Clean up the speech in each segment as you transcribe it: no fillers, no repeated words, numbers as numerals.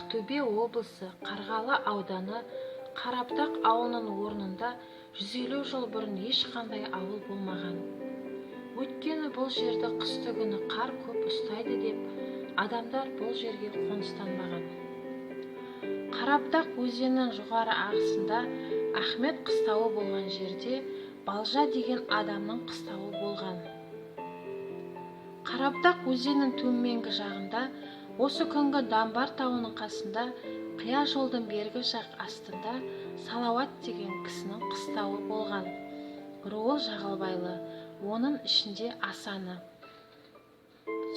Ақтөбе облысы Қарғалы ауданы Қарабұтақ ауылының орнында 150 жыл бұрын ешқандай ауыл болмаған. Өйткені бұл жерді қысты күні қар көп ұстайды деп адамдар бұл жерге қоныстанбаған. Қарабұтақ өзенінің жоғары ағысында Ахмет қыстауы болған жерде Балжа деген адамның қыстауы болған. Қарабұтақ өзенінің төменгі жағында осы күнгі Дамбар тауының қасында қия жолдың бергі жақ астында Салауат деген кісінің қыстауы болған. Руы Жағалбайлы, оның ішінде Асаны.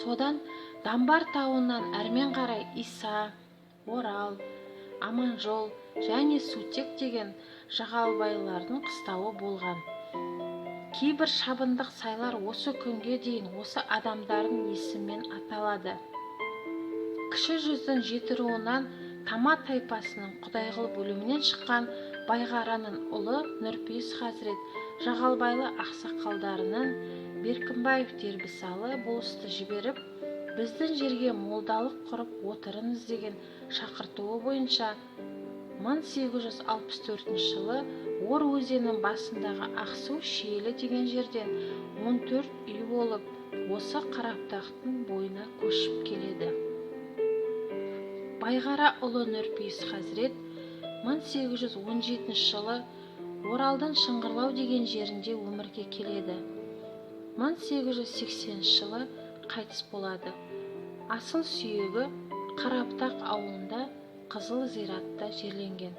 Содан Дамбар тауынан әрмен қарай Иса, Орал, Аманжол және Сутек деген Жағалбайлардың қыстауы болған. Кейбір шабындық сайлар осы күнге дейін осы адамдардың есімімен аталады. Кіші жүздің жеті руынан Тама тайпасының Құдайғыл бөлімінен шыққан Байғараның ұлы Нұрпейіс Хазірет Жағалбайлы ақсақалдарының Беркімбаев Дербісалы болысты жіберіп, біздің жерге молдалық құрып отырыңыз деген шақыртуы бойынша 1864 жылы Ор өзенінің басындағы Ақсу Шиелі деген жерден 14 үй болып, осы Қарабұтақтың бойына көшіп келеді. Байғара ұлы Нұрпейіс Хазірет 1817 жылы Оралдың Шыңғырлау деген жерінде өмірге келеді. 1880 жылы қайтыс болады. Асыл сүйегі Қарабұтақ ауылында Қызыл зиратта жерленген.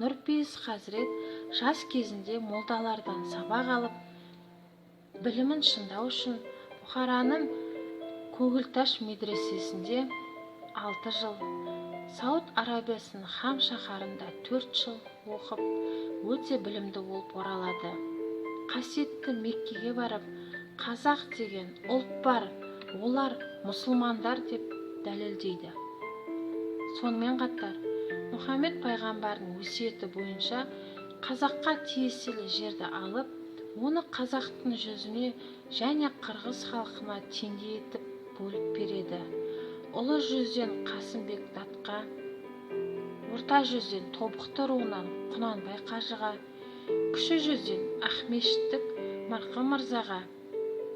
Нұрпейіс Хазірет жас кезінде молдалардан сабақ алып, білімін шыңдау үшін Бұхараның Көгілташ медресесінде 6 жыл, Сауд Арабиясының Хам шаһарында 4 жыл оқып, өте білімді болып оралады. Қасиетті Меккеге барып, қазақ деген ұлт бар, олар мұсылмандар деп дәлелдейді. Сонымен қатар, Мұхаммед пайғамбардың өсиеті бойынша қазаққа тиесілі жерді алып, оны қазақтың жүзіне және қырғыз халқына теңдей етіп бөліп береді. Ұлы жүзден Қасымбек Датқа, орта жүзден Тобықты руынан Құнанбай қажыға, кіші жүзден Ақмешіттік Марқұм мырзаға,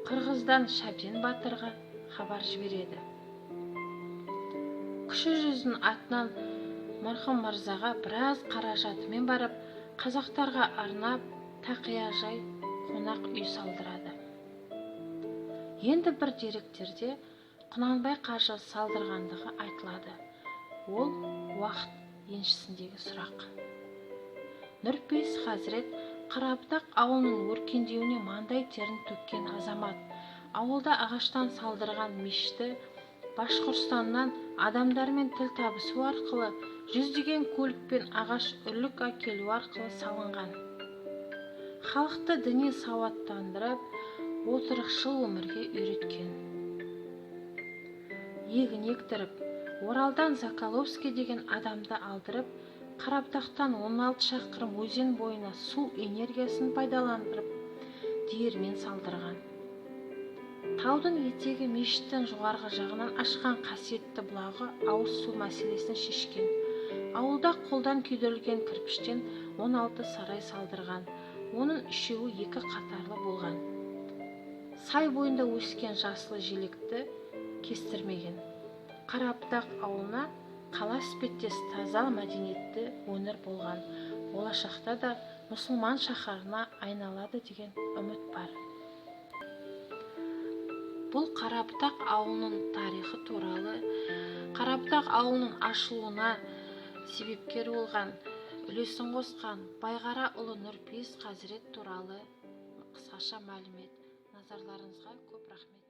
қырғыздан Шәбден батырға хабар жібереді. Кіші жүздің атынан Марқұм мырзаға біраз қаражатымен барып, қазақтарға арнап тақия жай қонақ үй салдырады. Енді бір деректерде Құнанбай қажы салдырғандығы айтылады. Ол уақыт еншісіндегі сұрақ. Нұрпейіс Хазірет Қарабұтақ ауылының өркендеуіне маңдай терін төккен азамат. Ауылда ағаштан салдырған мешіті Башқұртстаннан адамдармен тіл табысу арқылы, жүздеген көлікпен ағаш үрлік әкелу арқылы салынған. Халықты діни сауаттандырып, отырықшыл өмірге үйреткен. Егін ектіріп, Оралдан Заколовский деген адамды алдырып, Қарабұтақтан 16 шақырым өзен бойына су энергиясын пайдаландырып, диірмен салдырған. Таудың етегі мешіттің жоғарғы жағынан ашқан қасиетті бұлағы ауыз су мәселесін шешкен. Ауылда қолдан күйдірілген кірпіштен 16 сарай салдырған. Оның 3-еуі 2 қатарлы болған. Сай бойында өскен жасыл желекті кестірмеген. Қарабұтақ ауылына қала іспеттес таза мәдениетті өңір болған. Болашақта да мұсылман шаһарына айналады деген үміт бар. Бұл Қарабұтақ ауылының тарихы туралы, Қарабұтақ ауылының ашылуына себепкер болған, үлесін қосқан Байғара ұлы Нұрпейіс Хазірет туралы қысқаша мәлімет. Назарларыңызға көп рахмет.